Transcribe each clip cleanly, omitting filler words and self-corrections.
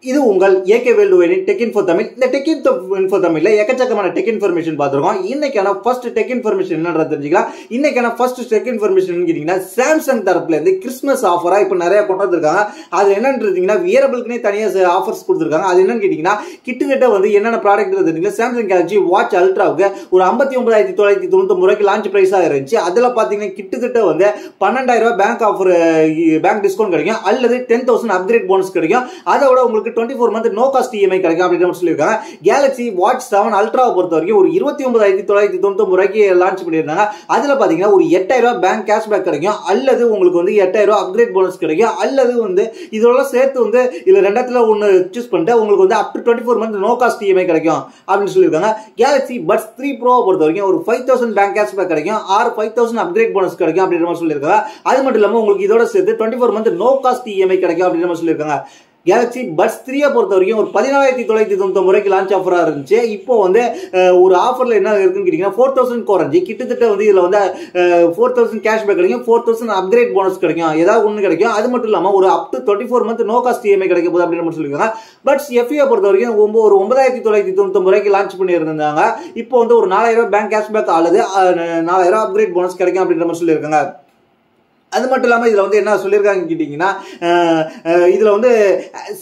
இது உங்கள் AK வேல்டுவேரின் tech info Tamil. இந்த டெக் இன்ஃபோ தமிழ்ல எக்கச்சக்கமான டெக் இன்ஃபர்மேஷன் பார்த்துருக்கோம். இன்னைக்கான ஃபர்ஸ்ட் டெக் இன்ஃபர்மேஷன் என்னன்றது தெரிஞ்சுக்கலாம். இன்னைக்கான ஃபர்ஸ்ட் டெக் இன்ஃபர்மேஷன் கேட்டீங்கன்னா, சாம்சங் தரப்புல இருந்து கிறிஸ்மஸ் ஆஃபரா இப்போ நிறைய கொண்டு வந்திருக்காங்க. அது என்னன்னு வியரபிள்க்குனே தனியாக ஆஃபர்ஸ் கொடுத்துருக்காங்க. அது என்னன்னு கேட்டீங்கன்னா, கிட்டத்தட்ட வந்து என்னென்ன ப்ராடக்ட் தெரிஞ்சுக்கலாம். சாம்சங் கேலக்சி வாட்ச் அல்ட்ராவுக்கு ஒரு 59,999 ரூபாய்க்கு லான்ச் பிரைஸாக இருந்துச்சு. அதில் பார்த்தீங்கன்னா கிட்டத்தட்ட வந்து 12,000 ரூபாய் பேங்க் டிஸ்கவுண்ட் கிடைக்கும், அல்லது 10,000 அப்கிரேட் போனஸ் கிடைக்கும். அதோட உங்களுக்கு 24 மந்த் நோ காஸ்ட் இஎம்ஐ கிடைக்கும் அப்படின்னு சொல்லியிருக்காங்க. கேலக்சி வாட்ச் 7 அல்ட்ராவை பொறுத்த வரைக்கும் ஒரு 29,999 ரூபாய்க்கு லான்ச் பண்ணியிருந்தாங்க. அதுல பாத்தீங்கன்னா ஒரு 8,000 ரூபாய் பேங்க் கேஷ்பேக் கிடைக்கும், அல்லது உங்களுக்கு வந்து 8,000 ரூபாய் அப்கிரேட் போனஸ் கிடைக்கும், அல்லது வந்து இதோட சேர்த்து வந்து இதுல ரெண்டாத்துல ஒன்னு சூஸ் பண்ணிட்டு உங்களுக்கு வந்து up to 24 month no cost EMI கிடைக்கும் அப்படின்னு சொல்லியிருக்காங்க. கேலக்சி பட்ஸ் 3 ப்ரோ பொறுத்த வரைக்கும் ஒரு 5,000 பேங்க் கேஷ்பேக் கிடைக்கும், ஆர் 5,000 அப்கிரேட் போனஸ் கிடைக்கும் அப்படின்ற மாதிரி சொல்லியிருக்காங்க. அது மட்டும் இல்லாம உங்களுக்கு இதோட சேர்த்து 24 மந்த் நோ காஸ்ட் இஎம்ஐ கிடைக்கும் அப்படின்ற மாதிரி சொல்லியிருக்காங்க. கேலக்சி பட்ஸ் 3 பொறுத்த வரைக்கும் ஒரு 14,999 ரூபாய்க்கு லான்ச் ஆஃபரா இருந்துச்சு. இப்போ வந்து ஒரு ஆஃபர்ல என்ன இருக்குன்னு கேட்டீங்கன்னா 4,000 குறைஞ்சி கிட்டத்தட்ட வந்து இதுல வந்து 4,000 கேஷ்பேக் கிடைக்கும், 4,000 அப்கிரேட் போனஸ் கிடைக்கும், ஏதாவது ஒன்று கிடைக்கும். அது மட்டும் இல்லாம ஒரு up to 24 month no cost EMI கிடைக்க போகுது அப்படின்னு சொல்லியிருக்காங்க. பட்ஸ் எஃப்இ பொறுத்த வரைக்கும் ஒரு 9,999 ரூபாய்க்கு லான்ச் பண்ணியிருந்தாங்க. இப்போ வந்து ஒரு 4,000 ரூபாய் பேங்க் கேஷ்பேக் அல்லது 4,000 ரூபாய் அப்கிரேட் போனஸ் கிடைக்கும் அப்படின்ற மாதிரி சொல்லியிருக்காங்க. அது மட்டும் இல்லாமல் இதில் வந்து என்ன சொல்லியிருக்காங்க கேட்டிங்கன்னா, இதில் வந்து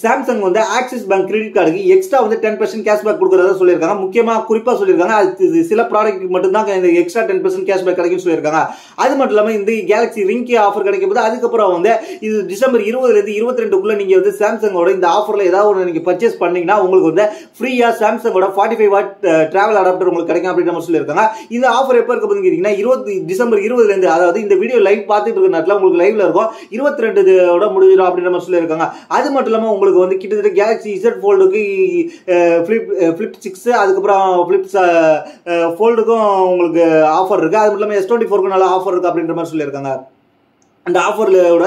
சாம்சங் வந்து ஆக்சிஸ் பேங்க் கிரெடிட் கார்டுக்கு எக்ஸ்ட்ரா வந்து 10% கேஷ்பேக் கொடுக்குறதா சொல்லியிருக்காங்க. முக்கியமாக குறிப்பாக சொல்லியிருக்காங்க அது சில ப்ராடக்ட் மட்டும்தான் இந்த எக்ஸ்ட்ரா 10% கேஷ்பேக் கிடைக்கும்னு சொல்லியிருக்காங்க. அது மட்டும் இல்லாமல் இந்த கேலக்சி ரிங்கி ஆஃபர் கிடைக்கும் போது அதுக்கப்புறம் வந்து இது டிசம்பர் 20 22 நீங்கள் வந்து சாம்சங்கோட இந்த ஆஃபரில் ஏதாவது ஒன்று நீங்கள் பர்ச்சேஸ் பண்ணீங்கன்னா உங்களுக்கு வந்து ஃப்ரீயாக சாம்சங்கோட 45 வாட் டிராவல் அடாப்டர் உங்களுக்கு கிடைக்கும் அப்படின்னு நம்ம சொல்லியிருக்காங்க. இந்த ஆஃபர் எப்போ இருக்க போதுன்னு கேட்டிங்கன்னா டிசம்பர் 20 அதாவது இந்த வீடியோ லைவ் பார்த்துட்டு இருக்க உங்களுக்கு லைவ்ல இருக்கும் 22 முடிஞ்சிடும் அப்படின்ற மாதிரி சொல்லியிருக்காங்க. அது மட்டும் இல்லாம உங்களுக்கு வந்து கிட்டத்தட்ட கேலக்சி Z Foldக்கு Flip 6 அதுக்கப்புறம் Flip Foldக்கும் உங்களுக்கு ஆஃபர் இருக்கு. அது மட்டும் இல்லாம S24க்கும் நல்ல ஆஃபர் இருக்கு அப்படின்ற மாதிரி சொல்லியிருக்காங்க. அந்த ஆஃபர்லோட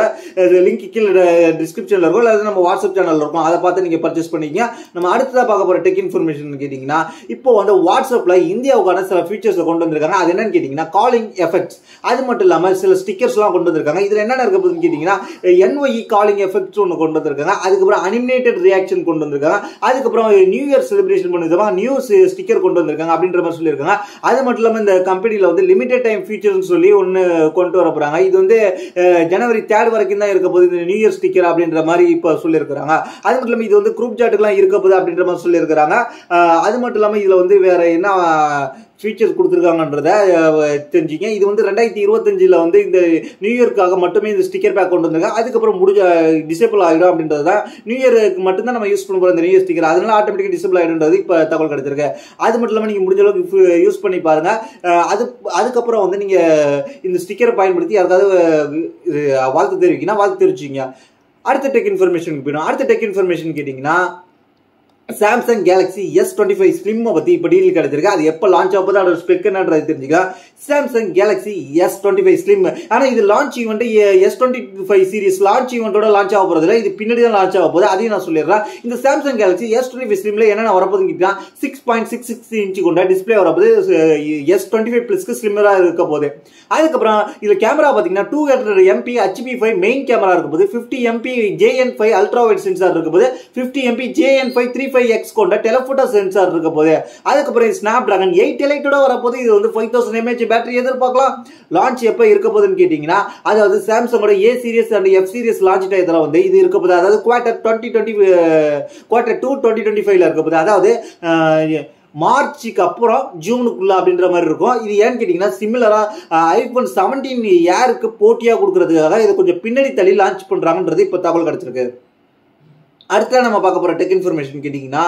லிங்க் கீழே டிஸ்கிரிப்ஷனில் இருக்கும், அல்லது நம்ம வாட்ஸ்அப் சேனலில் இருக்கும், அதை பார்த்து நீங்கள் பர்ச்சேஸ் பண்ணிக்கங்க. நம்ம அடுத்ததாக பார்க்க போகிற டெக் இன்ஃபர்மேஷன் கேட்டிங்கன்னா, இப்போ வந்து வாட்ஸ்அப்பில் இந்தியாவுக்கான சில ஃபீச்சர்ஸை கொண்டு வந்திருக்காங்க. அது என்னன்னு கேட்டிங்கன்னா காலிங் எஃபெக்ட்ஸ், அது மட்டும் இல்லாமல் சில ஸ்டிக்கர்ஸ்லாம் கொண்டு வந்திருக்காங்க. இதில் என்னென்ன இருக்க போகுதுன்னு கேட்டிங்கன்னா NYE காலிங் எஃபெக்ட்ஸ் ஒன்று கொண்டு வந்திருக்காங்க, அதுக்கப்புறம் அனிமேட்டட் ரியாக்ஷன் கொண்டு வந்திருக்காங்க, அதுக்கப்புறம் நியூ இயர் செலிப்ரேஷன் பண்ணிருக்காங்க, நியூ ஸ்டிக்கர் கொண்டு வந்திருக்காங்க அப்படின்ற மாதிரி சொல்லியிருக்காங்க. அது மட்டும் இல்லாமல் இந்த கம்பெனியில் வந்து லிமிடெட் டைம் ஃபீச்சர்ஸ் சொல்லி ஒன்று கொண்டு வர போகிறாங்க. இது வந்து ஜனவரி 3 வரைக்கும் தான் இருக்க போது இந்த நியூ இயர் ஸ்டிக்கர் அப்படின்ற மாதிரி இப்போ சொல்லியிருக்கிறாங்க. அது மட்டும் இல்லாமல் இது வந்து குரூப் சாட்டுக்கெல்லாம் இருக்க போது அப்படின்ற மாதிரி சொல்லியிருக்கிறாங்க. அது மட்டும் இல்லாமல் இதில் வந்து வேற என்ன ஃபீச்சர்ஸ் கொடுத்துருக்காங்கன்றத தெரிஞ்சுங்க. இது வந்து 2025 வந்து இந்த நியூ இயர்க்காக மட்டுமே இந்த ஸ்டிக்கர் பேக் கொண்டு வந்திருக்காங்க. அதுக்கப்புறம் டிசேபிள் ஆகிடும் அப்படின்றது தான். நியூ இயருக்கு மட்டும்தான் நம்ம யூஸ் பண்ண போகிற இந்த நியூ இயர் ஸ்டிக்கர், அதனால ஆட்டோமேட்டிக்காக டிசேபிள் ஆகிடும்ன்றது இப்போ தகவல் கிடைச்சிருக்கு. அது மட்டும் இல்லாமல் நீங்கள் முடிஞ்ச அளவுக்கு யூஸ் பண்ணி பாருங்க. அதுக்கப்புறம் வந்து நீங்கள் இந்த ஸ்டிக்கரை பயன்படுத்தி யாருக்காவது வாழ்த்து தெரிவிக்கணும், வாழ்த்து தெரிவிச்சிங்க. அடுத்த டெக் இன்ஃபர்மேஷன் போயிடும். அடுத்த டெக் இன்ஃபர்மேஷன் கேட்டிங்கன்னா, சாம்சங் கேலக்சி S25 ஸ்லிம் பத்தி இப்ப டீல் கிடைச்சிருக்கு. அது எப்ப லான்ச் ஆகுது அதோட ஸ்பெக் என்னன்றது தெரிஞ்சுக்கலாம். சாம்சங் கேலக்சி S25 ஸ்லிம், ஆனா இது launch event S25 series launch ஈவெண்டோட லான்ச் ஆக போறது இல்லை, இது பின்னாடி தான் லான்ச் ஆக போகுது. அதையும் நான் சொல்லிடுறேன். இந்த சாம்சங் கேலக்சி S25 ஸ்லிம்ல என்னென்ன வரப்போகுதுன்னு கேட்டா 6.66 இன்ச் கொண்ட டிஸ்பிளே வரப்போது. S25 பிளஸ்க்கு ஸ்லிம்மரா இருக்க போகுது. அதுக்கப்புறம் இதுல கேமரா பாத்தீங்கன்னா 200 MP HP5 மெயின் கேமரா இருக்க போது, 50 MP JN5 ultra wide sensor இருக்க போது, 50 MP JN5 35X கொண்ட டெலஃபோட்டோ சென்சார் இருக்க போது. அதுக்கப்புறம் ஸ்னாப் டிராகன் 8 எலைட்டோட வரப்போது. இது வந்து 5000 mAh பேட்டரி எதிர்பார்க்கலாம். லான்ச் எப்ப இருக்க போகுதுன்னு கேட்டீங்கன்னா, அதாவது சாம்சங்கோட A series and F series launch டயத்துல வந்து இது இருக்க போது. அதாவது குவார்டர் 2 2025 இருக்க போது. அதாவது மார்ச்சுக்கு அப்புறம் ஜூனுக்குள்ள அப்படின்ற மாதிரி இருக்கும். இது ஏன்னு கேட்டீங்கன்னா சிமிலரா iPhone 17 ஏருக்கு போட்டியா கொடுக்கறதுக்காக இதை கொஞ்சம் பின்னாடி தள்ளி லான்ச் பண்றாங்கன்றது இப்ப தகவல் கிடைச்சிருக்கு. அடுத்த நம்ம பார்க்க போற டெக் இன்ஃபர்மேஷன் கேட்டீங்கன்னா,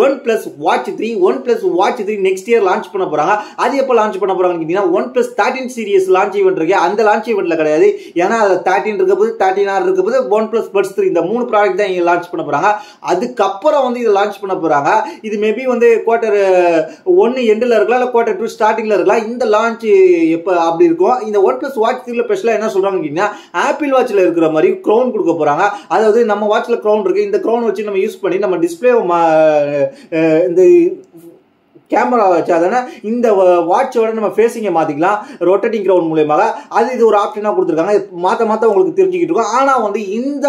OnePlus Watch 3 next year launch பண்ண போறாங்க. அது எப்போ லான்ச் பண்ண போறாங்கன்னு கேட்டீங்கன்னா, OnePlus 13 சீரிஸ் லான்ச் ஈவெண்ட் இருக்கு. அந்த லான்ச் ஈவெண்ட்ல கிடையாது, ஏன்னா அது 13 இருக்க போது, 13R இருக்க போது, OnePlus Buds 3 இந்த 3 ப்ராடக்ட் தான் இங்க லான்ச் பண்ண போறாங்க. அதுக்கப்புறம் வந்து இதை லான்ச் பண்ண போறாங்க. இது மேபி வந்து குவார்டர் 1 எண்ட்ல இருக்கலாம், இல்ல குவார்டர் 2 ஸ்டார்டிங்ல இருக்கலாம். இந்த லான்ச் எப்ப அப்படி இருக்கும். இந்த OnePlus Watch 3 ஸ்பெஷலா என்ன சொல்றாங்கன்னு கேட்டீங்கன்னா, ஆப்பிள் வாட்ச்ல இருக்கிற மாதிரி க்ரௌன் கொடுக்க போறாங்க. அதாவது நம்ம வாட்ச்ல க்ரௌன் இருக்கு, இந்த க்ரௌன் வச்சு நம்ம யூஸ் பண்ணி நம்ம டிஸ்பிளே இந்த கேமரா வச்சாதானே இந்த வாட்சோட நம்ம ஃபேஸிங்கை மாற்றிக்கலாம் ரொட்டேட்டிங் கிரவுண்ட் மூலியமாக. அது இது ஒரு ஆப்ஷனாக கொடுத்துருக்காங்க. மாற்ற உங்களுக்கு தெரிஞ்சுக்கிட்டு இருக்கும். ஆனால் வந்து இந்த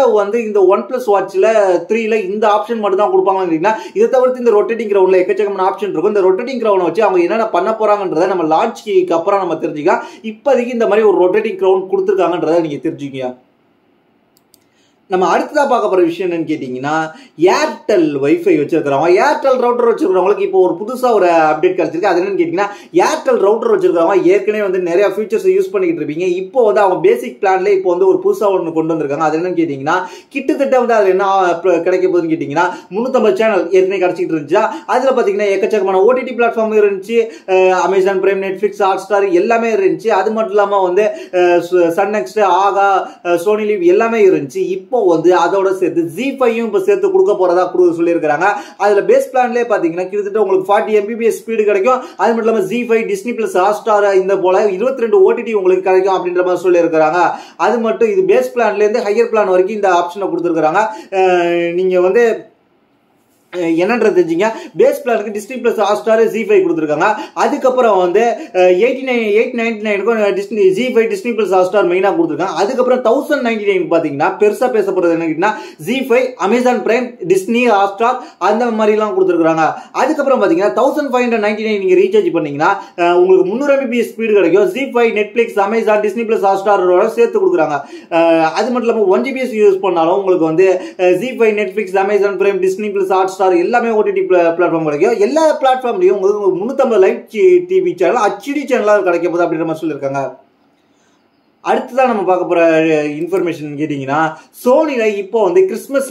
OnePlus வாட்சில் 3ல இந்த ஆப்ஷன் மட்டும் தான் கொடுப்பாங்கன்னு கேட்டிங்கன்னா, இதை தவிர்த்து இந்த ரொட்டேட்டிங் கிரவுண்டில் எக்கச்சக்கமான ஆப்ஷன் இருக்கும். இந்த ரொட்டேட்டிங் கிரவுண்டை வச்சு அவங்க என்னென்ன பண்ண போகிறாங்கன்றதை நம்ம லான்ச்சுக்கு அப்புறம் நம்ம தெரிஞ்சுக்கலாம். இப்போதைக்கு இந்த மாதிரி ஒரு ரொட்டேட்டிங் கிரவுண்ட் கொடுத்துருக்காங்கன்றதை நீங்கள் தெரிஞ்சுக்கங்க. நம்ம அடுத்ததாக பார்க்க போகிற விஷயம் என்னன்னு கேட்டிங்கன்னா, ஏர்டெல் வைஃபை வச்சிருக்கிறவங்க, ஏர்டெல் ரவுட்டர் வச்சிருக்கிறவங்களுக்கு இப்போ ஒரு புதுசாக ஒரு அப்டேட் கிடைச்சிருக்கு. அது என்னன்னு கேட்டிங்கன்னா, ஏர்டெல் ரவுட்டர் வச்சிருக்கிறவங்க ஏற்கனவே வந்து நிறைய ஃபீச்சர்ஸ் யூஸ் பண்ணிக்கிட்டு இருப்பீங்க. இப்போ வந்து அவங்க பேசிக் பிளான்ல இப்போ வந்து ஒரு புதுசாக ஒன்று கொண்டு வந்திருக்காங்க. அது என்னன்னு கேட்டிங்கன்னா, கிட்டத்தட்ட வந்து அதில் என்ன கிடைக்க போகுதுன்னு கேட்டிங்கன்னா, 350 சேனல் ஏற்கனவே கிடைச்சிட்டு இருந்துச்சா, அதில் பார்த்தீங்கன்னா எக்கச்சக்கமான OTT பிளாட்ஃபார்ம் இருந்துச்சு. அமேசான் பிரைம், நெட்ஃப்ளிக்ஸ், ஹாட்ஸ்டார் எல்லாமே இருந்துச்சு. அது மட்டும் இல்லாமல் வந்து சன் நெக்ஸ்ட், ஆகா, சோனி லிவ் எல்லாமே இருந்துச்சு. இப்போ வந்து அதோட சேர்த்து ZEE5யும் இப்போ சேர்த்து கொடுக்க போறதா சொல்லியிருக்காங்க. அதுல பேஸ் பிளான்லேயே பாத்தீங்கன்னா கிட்டத்தட்ட உங்களுக்கு 40 Mbps ஸ்பீடு கிடைக்கும். அது மட்டும் இல்லாம ZEE5, டிஸ்னி பிளஸ், ஹாட்ஸ்டார் இந்த போல 22 OTT உங்களுக்கு கிடைக்கும் அப்படின்ற மாதிரி சொல்லியிருக்காங்க. அது மட்டும் இது பேஸ் பிளான்ல இருந்து ஹையர் பிளான் வரைக்கும் இந்த ஆப்ஷனை கொடுத்துருக்காங்க. நீங்க வந்து என்னன்றது தெரிஞ்சுங்க. பேஸ் பிளானுக்கு டிஸ்னி பிளஸ், ஹாட்ஸ்டார், ZEE5 கொடுத்துருக்காங்க. அதுக்கப்புறம் வந்து 899 Disney ZEE5, Disney plus, Hotstar மெயினா கொடுத்துருக்காங்க. அதுக்கப்புறம் 1099 பாத்தீங்கன்னா பெருசா பேச போறது என்ன ZEE5, Amazon prime, Disney, Hotstar அந்த மாதிரி எல்லாம் கொடுத்துருக்காங்க. அதுக்கப்புறம் பாத்தீங்கன்னா 1599 நீங்க ரீசார்ஜ் பண்ணீங்கன்னா உங்களுக்கு 300 Mbps ஸ்பீடு கிடைக்கும். ZEE5, Netflix, Amazon, Disney plus, ஹாட்ஸ்டாரோட சேர்த்து கொடுக்குறாங்க. அது மட்டும் இல்லாம 1 Gbps யூஸ் பண்ணாலும் உங்களுக்கு வந்து ZEE5, Netflix, Amazon prime, Disney plus, Hotstar எல்லாமே OTT பிளாட்ஃபார்ம் கிடைக்கும். எல்லா பிளாட்ஃபார்ம்லயும் உங்களுக்கு 350 லைவ் டிவி சேனல், HD சேனலா கிடைக்க போகுது அப்படின்ற மாதிரி சொல்லியிருக்காங்க. அடுத்ததான் நம்ம பார்க்க போற இன்ஃபர்மேஷன் கேட்டீங்கன்னா, சோனில இப்போ வந்து கிறிஸ்மஸ்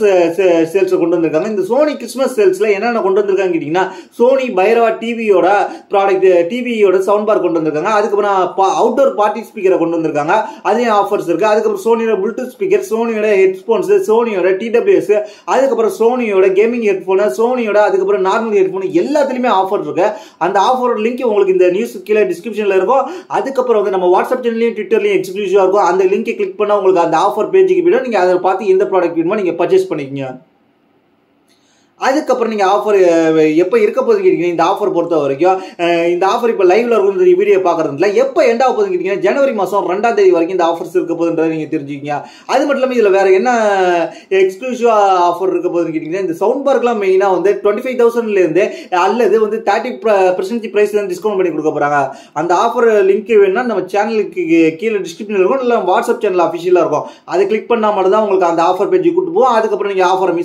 சேல்ஸ் கொண்டு வந்திருக்காங்க. இந்த சோனி கிறிஸ்மஸ் சேல்ஸ்ல என்னென்ன கொண்டு வந்திருக்காங்க கேட்டீங்கன்னா, சோனி பைரவா டிவியோட ப்ராடக்ட், டிவியோட சவுண்ட் பார் கொண்டு வந்திருக்காங்க. அதுக்கப்புறம் அவுட்டோர் பார்ட்டி ஸ்பீக்கரை கொண்டு வந்திருக்காங்க. அதையும் ஆஃபர்ஸ் இருக்கு. அதுக்கப்புறம் சோனியோட ப்ளூடூத் ஸ்பீக்கர், சோனியோட ஹெட்ஃபோன்ஸ், சோனியோட TWS, அதுக்கப்புறம் சோனியோட கேமிங் ஹெட்ஃபோன், சோனியோட அதுக்கப்புறம் நார்மல் ஹெட்ஃபோன் எல்லாத்துலயுமே ஆஃபர் இருக்கு. அந்த ஆஃபரோட லிங்க் உங்களுக்கு இந்த நியூஸ் கீழே டிஸ்கிரிப்ஷன்ல இருக்கும். அதுக்கப்புறம் வந்து நம்ம வாட்ஸ்அப் சேனல்லையும் ட்விட்டர்லையும் எக்ஸ்க்ளூசிவ் இருக்கும். அந்த லிங்கை கிளிக் பண்ணா உங்களுக்கு அந்த ஆஃபர் பேஜுக்கு போய்டும். நீங்க அதை பார்த்து எந்த ப்ராடக்ட் வேணுமோ நீங்க பர்ச்சேஸ் பண்ணிக்கங்க. அதுக்கப்புறம் நீங்க ஆஃபர் எப்போ இருக்க போகுது கேட்டீங்கன்னா, இந்த ஆஃபர் பொறுத்த வரைக்கும் இந்த ஆஃபர் இப்போ லைவ்ல இருக்கும் வீடியோ பாக்குறதுல எப்போ எண்ட் ஆக போகுதுன்னு கேட்டீங்கன்னா, ஜனவரி மாதம் 2ஆம் தேதி வரைக்கும் இந்த ஆஃபர்ஸ் இருக்க போகுதுன்றதை நீங்க தெரிஞ்சுக்கீங்க. அது மட்டும் இல்லாமல் இதுல வேற என்ன எக்ஸ்க்ளூசிவ் ஆஃபர் இருக்க போகுதுன்னு கேட்டீங்கன்னா, இந்த சவுண்ட் பார்க்லாம் மெயினா வந்து 25,000ல இருந்து அல்லது வந்து 30% பிரைஸ்ல டிஸ்கவுண்ட் பண்ணி கொடுக்க போறாங்க. அந்த ஆஃபர் லிங்க் வேணும்னா நம்ம சேனலுக்கு கீழே டிஸ்கிரிப்ஷன்ல இருக்கும், இல்லை வாட்ஸ்அப் சேனல் அஃபிஷியலா இருக்கும். அதை கிளிக் பண்ணா மட்டும் தான் உங்களுக்கு அந்த ஆஃபர் பேஜ் கூட்டு போகும். அதுக்கப்புறம் நீங்க ஆஃபரை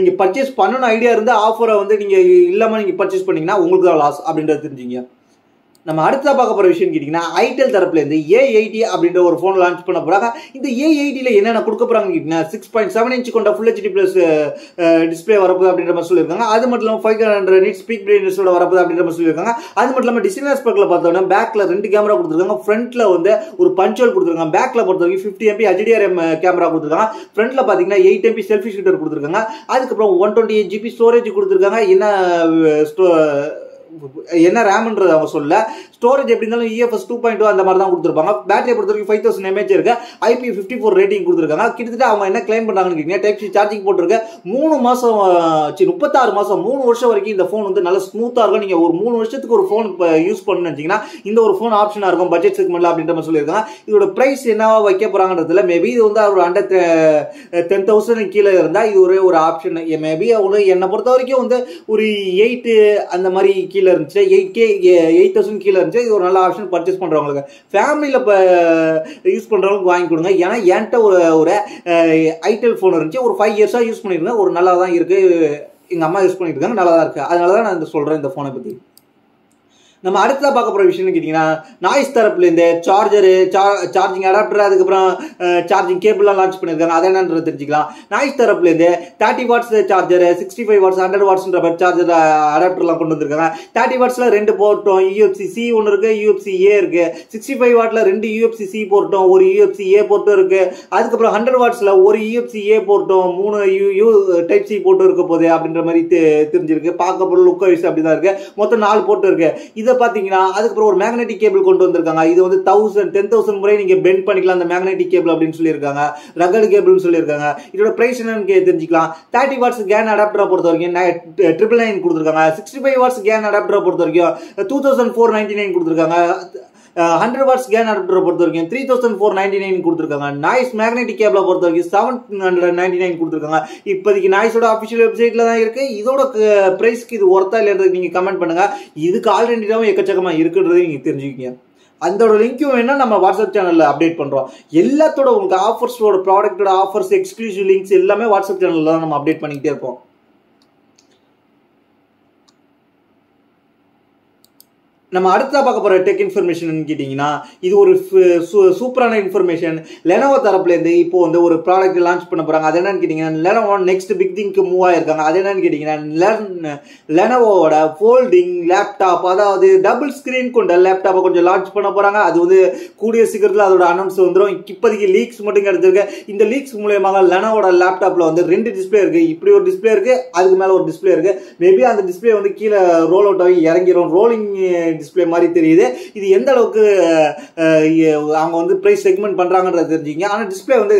நீங்க பர்ச்சேஸ் பண்ணணும் ஐடியா இருந்து ஆஃபரை வந்து நீங்க இல்லாம நீங்க பர்ச்சேஸ் பண்ணீங்கன்னா உங்களுக்கு தான் லாஸ் அப்படின்றத தெரிஞ்சுங்க. நம்ம அடுத்ததா பார்க்க போற விஷயம் கேட்டீங்கன்னா, ஐடெல் தரப்புல இருந்து A80 அப்படின்ற ஒரு போன் லான்ச் பண்ண போறாங்க. இந்த A80ல என்னென்ன கொடுக்க போறாங்க கேட்டீங்கன்னா, 6.7 இன்ச் கொண்ட Full HD பிளஸ் டிஸ்பிளே வரப்போகுது அப்படின்ற மாதிரி சொல்லியிருக்காங்க. அது மட்டும் இல்லாமல் 500 nits ஸ்பீக் பிரைட்னஸோட வரப்போகுது அப்படின்ற மாதிரி சொல்லியிருக்காங்க. அது மட்டும் இல்லாமல் டிசைன் ஆஸ்பெக்ட்ல பார்த்தோம்னா பேக்ல 2 கேமரா கொடுத்துருக்காங்க. ஃப்ரண்ட்ல வந்து ஒரு பஞ்சுவல் கொடுத்துருக்காங்க. பேக்ல பொறுத்த வரைக்கும் 50 MP HDRM கேமரா கொடுத்துருக்காங்க. ஃப்ரண்ட்ல பாத்தீங்கன்னா 8 MP செல்ஃபி ஷூட்டர் கொடுத்துருக்காங்க. அதுக்கப்புறம் 128 GB ஸ்டோரேஜ் கொடுத்துருக்காங்க. என்ன ரேம்ன்றது அவங்க சொல்ல. ஸ்டோரேஜ் எப்படி இருந்தாலும் EFS 2.2 அந்த மாதிரி தான் கொடுத்துருப்பாங்க. பேட்டரியை பொறுத்த வரைக்கும் 5000 mAh இருக்கு. IP54 ரேட்டிங் கொடுத்துருக்காங்க. கிட்டத்தட்ட அவங்க என்ன கிளைம் பண்ணாங்கன்னு கேட்டீங்கன்னா, டைப் சி சார்ஜிங் போட்டிருக்கு. 36 மாசம் 3 வருஷம் வரைக்கும் இந்த போன் வந்து நல்ல ஸ்மூத்தா இருக்கும். நீங்க ஒரு 3 வருஷத்துக்கு ஒரு போன் யூஸ் பண்ணணும்னு நினைச்சீங்கன்னா இந்த ஒரு போன் ஆப்ஷனா இருக்கும் பட்ஜெட் செக்மெண்ட்ல அப்படின்ற மாதிரி சொல்லியிருக்காங்க. இதோட பிரைஸ் என்னவா வைக்க போறாங்கன்றதுல மேபி இது வந்து ஒரு அண்டர் 10,000 கீழே இருந்தா இது ஒரு ஆப்ஷன். மேபி என்னை பொறுத்த வரைக்கும் வந்து ஒரு 8 அந்த மாதிரி கீழே இருந்துச்சு, 8,000 கீழே இருந்துச்சு. இது ஒரு நல்ல ஆப்ஷன் பர்ச்சேஸ் பண்றவங்களுக்கு. ஃபேமிலியில யூஸ் பண்றவங்களுக்கு வாங்கி கொடுங்க. ஏன்னா என்கிட்ட ஒரு ஐடெல் போன் இருந்துச்சு, ஒரு 5 இயர்ஸா யூஸ் பண்ணிருக்கேன். ஒரு நல்லா தான் இருக்கு. எங்க அம்மா யூஸ் பண்ணிட்டு இருக்காங்க, நல்லா தான் இருக்கு. அதனாலதான் நான் சொல்றேன் இந்த போனை பத்தி. நம்ம அடுத்ததா பார்க்க போற விஷயம் கேட்டீங்கன்னா, நாய்ஸ் தரப்புல இந்த சார்ஜர், சார்ஜிங் அடாப்டர், அதுக்கப்புறம் சார்ஜிங் கேபிள்லாம் லான்ச் பண்ணிருக்காங்க. அதை என்னன்றது தெரிஞ்சுக்கலாம். நாய்ஸ் தரப்புல இருந்து 30 வாட்ஸ் சார்ஜர், 65 வாட்ஸ், 100 வாட்ஸ்ன்ற சார்ஜர் அடாப்டர்லாம் கொண்டு வந்திருக்காங்க. 30 வாட்ஸ்ல 2 போர்ட்டும் UFC-C ஒன்று இருக்கு, UFC-A இருக்கு. 65 வாட்ல 2 UFC-C போர்ட்டும், ஒரு UFC-A போர்ட்டும் இருக்கு. அதுக்கப்புறம் 100 வாட்ஸ்ல ஒரு UFC-A போர்ட்டும், 3 டைப் சி போர்ட்டும் இருக்க போகுது அப்படின்ற மாதிரி தெரிஞ்சிருக்கு. பார்க்க போற லுக் வைஸ் அப்படிதான் இருக்கு. மொத்தம் 4 போர்ட் இருக்கு. இது இதை பார்த்தீங்கன்னா அதுக்கப்புறம் ஒரு மேக்னெட்டிக் கேபிள் கொண்டு வந்திருக்காங்க. இது வந்து 10,000 முறை நீங்க பெண்ட் பண்ணிக்கலாம் அந்த மேக்னெட்டிக் கேபிள் அப்படின்னு சொல்லியிருக்காங்க. ரகடு கேபிள்னு சொல்லியிருக்காங்க. இதோட பிரைஸ் என்னன்னு தெரிஞ்சுக்கலாம். 30 வாட்ஸ் கேன் அடாப்டரை பொறுத்த வரைக்கும் 999 கொடுத்துருக்காங்க. 65 வாட்ஸ் கேன் அடாப்டரை பொறுத்த வரைக்கும் 2499 கொடுத்துருக்காங்க. 100 வாட்ஸ் கேன் அடாப்டரை பொறுத்த வரைக்கும் 3499 கொடுத்துருக்காங்க. நாய்ஸ் மேக்னெட்டிக் கேபிளை பொறுத்த வரைக்கும் 799 கொடுத்துருக்காங்க. இப்போதைக்கு நாய்ஸோட அஃபிஷியல் வெப்சைட்ல தான் இருக்கு. இதோட பிரைஸ்க்கு இது ஒர்த்தா இல்லைன்றது நீங்க கமெண்ட் பண்ணுங்க. இதுக்கு ஆல்ரெடியாவும் எக்கச்சக்கமா இருக்குன்றது நீங்க தெரிஞ்சுக்கிங்க. அதோட லிங்க்கும் வேணா நம்ம வாட்ஸ்அப் சேனல்ல அப்டேட் பண்றோம். எல்லாத்தோட உங்களுக்கு ஆஃபர்ஸோட ப்ராடக்டோட ஆஃபர்ஸ் எக்ஸ்க்ளூசிவ் லிங்க்ஸ் எல்லாமே வாட்ஸ்அப் சேனல்ல தான் நம்ம அப்டேட் பண்ணிக்கிட்டே இருப்போம். நம்ம அடுத்தா பார்க்க போற டெக் இன்ஃபர்மேஷன் கேட்டீங்கன்னா இது ஒரு சூப்பரான இன்ஃபர்மேஷன். லெனோவோ தரப்புல இருந்து இப்போ வந்து ஒரு ப்ராடக்ட் லான்ச் பண்ண போறாங்க. அது என்னன்னு கேட்டீங்கன்னா Lenovo next big thing move ஆயிருக்காங்க. அது என்னன்னு கேட்டீங்கன்னா லெனோவோட ஃபோல்டிங் லேப்டாப், அதாவது டபுள் ஸ்கிரீன் கொண்ட லேப்டாப்பை கொஞ்சம் லான்ச் பண்ண போறாங்க. அது வந்து கூடிய சீக்கிரத்தில் அதோட அனௌன்ஸ் வந்துடும். இப்போதைக்கு லீக்ஸ் மட்டும் கிடைச்சிருக்கு. இந்த லீக்ஸ் மூலயமாக லெனோவோட லேப்டாப்ல வந்து 2 டிஸ்பிளே இருக்கு. இப்படி ஒரு டிஸ்பிளே இருக்கு, அதுக்கு மேல ஒரு டிஸ்பிளே இருக்கு. மேபி அந்த டிஸ்பிளே வந்து கீழே ரோல் அவுட் ஆகி இறங்கிடும். ரோலிங் டிஸ்பிளே மாதிரி தெரியுது. இது எந்த அளவுக்கு அவங்க வந்து பிரைஸ் செக்மெண்ட் பண்றாங்கன்றது தெரிஞ்சுங்க. ஆனா டிஸ்பிளே வந்து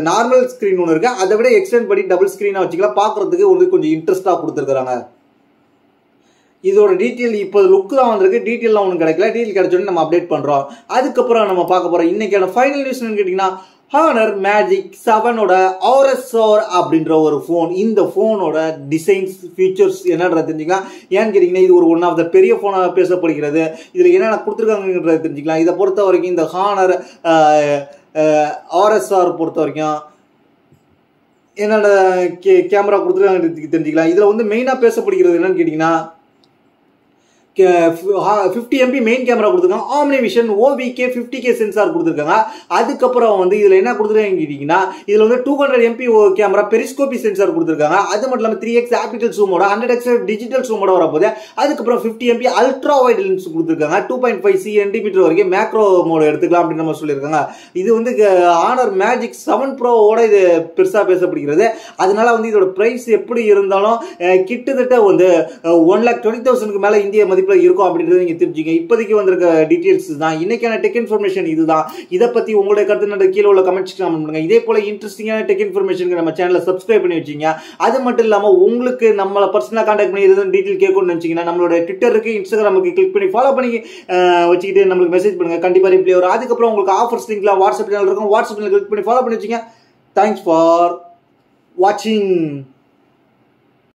நார்மல் ஸ்கிரீன் ஒன்று இருக்கு, அதை விட எக்ஸ்டெண்ட் பண்ணி டபுள் ஸ்கிரீனா வச்சுக்கலாம். பாக்குறதுக்கு வந்து கொஞ்சம் இன்ட்ரெஸ்டா கொடுத்துருக்காங்க. இதோட டீட்டெயில் இப்போ லுக் தான் வந்திருக்கு. டீட்டெயிலாம் ஒன்றும் கிடைக்கல. டீட்டெயில் கிடைச்சோன்னு நம்ம அப்டேட் பண்றோம். அதுக்கப்புறம் நம்ம பார்க்க போறோம் இன்னைக்கான ஃபைனல் நியூஸ் கேட்டீங்கன்னா Honor Magic 7ஓட RSR அப்படின்ற ஒரு ஃபோன். இந்த ஃபோனோட டிசைன்ஸ் ஃபீச்சர்ஸ் என்னன்றத தெரிஞ்சுக்கலாம். ஏன்னு கேட்டீங்கன்னா இது ஒரு ஒன் ஆஃப் த பெரிய ஃபோனாக பேசப்படுகிறது. இதில் என்னென்ன கொடுத்துருக்காங்கன்றத தெரிஞ்சுக்கலாம். இதை பொறுத்த வரைக்கும் இந்த Honor RSR பொறுத்த வரைக்கும் என்னோட கேமரா கொடுத்துருக்காங்க தெரிஞ்சுக்கலாம். இதில் வந்து மெயினாக பேசப்படுகிறது என்னன்னு கேட்டீங்கன்னா 50 MP மெயின் கேமரா கொடுத்துருக்காங்க. ஆம்னிவிஷன் OVK 50K சென்சார் கொடுத்துருக்காங்க. அதுக்கப்புறம் வந்து இதுல என்ன கொடுத்துருக்காங்க கேட்டீங்கன்னா இதுல வந்து 200 MP கேமரா பெரிஸ்கோபி சென்சார் கொடுத்துருக்காங்க. அது மட்டும் இல்லாம 3x ஆப்டிகல் ஜூமோட 100x டிஜிட்டல் ஜூமோட வரப்போது. அதுக்கப்புறம் 50 MP அல்ட்ரா வைட் லென்ஸ் கொடுத்துருக்காங்க. 2.5 cm வரைக்கும் மேக்ரோ மோட் எடுத்துக்கலாம் அப்படின்னு நம்ம சொல்லியிருக்காங்க. இது வந்து Honor Magic 7 Proவோட இது பெருசா பேசப்படுகிறது. அதனால வந்து இதோட பிரைஸ் எப்படி இருந்தாலும் கிட்டத்தட்ட வந்து 1,20,000 மேல இந்திய இருக்கும் அப்படின்றது நீங்க தெரிஞ்சுங்க. இப்போதைக்கு வந்திருக்க டீடைல்ஸ் தான். இன்னைக்கான டெக் இன்ஃபர்மேஷன் இதுதான். இதை பத்தி உங்களுடைய கருத்து கீழே உள்ள கமெண்ட்ஸ் கமெண்ட் பண்ணுங்க. இதே போல இன்ட்ரெஸ்டிங்கான டெக் இன்ஃபர்மேஷனுக்கு நம்ம சேனலை சப்ஸ்கிரைப் பண்ணி வச்சுங்க. அது மட்டும் இல்லாம உங்களுக்கு நம்மள பர்சனலா கான்டாக்ட் பண்ணி எதுவும் டீடைல் கேட்கணும்னு நினைச்சீங்கன்னா நம்மளோட ட்விட்டர் இருக்கு, இன்ஸ்டாகிராமுக்கு கிளிக் பண்ணி ஃபாலோ பண்ணி வச்சுக்கிட்டு நம்மளுக்கு மெசேஜ் பண்ணுங்க. கண்டிப்பா ரிப்ளை வரும். அதுக்கப்புறம் உங்களுக்கு ஆஃபர்ஸ் லிங்க்லாம் வாட்ஸ்அப் சேனல் இருக்கும். வாட்ஸ்அப்ல கிளிக் பண்ணி ஃபாலோ பண்ணி வச்சுங்க. தேங்க்ஸ் ஃபார் வாட்சிங்.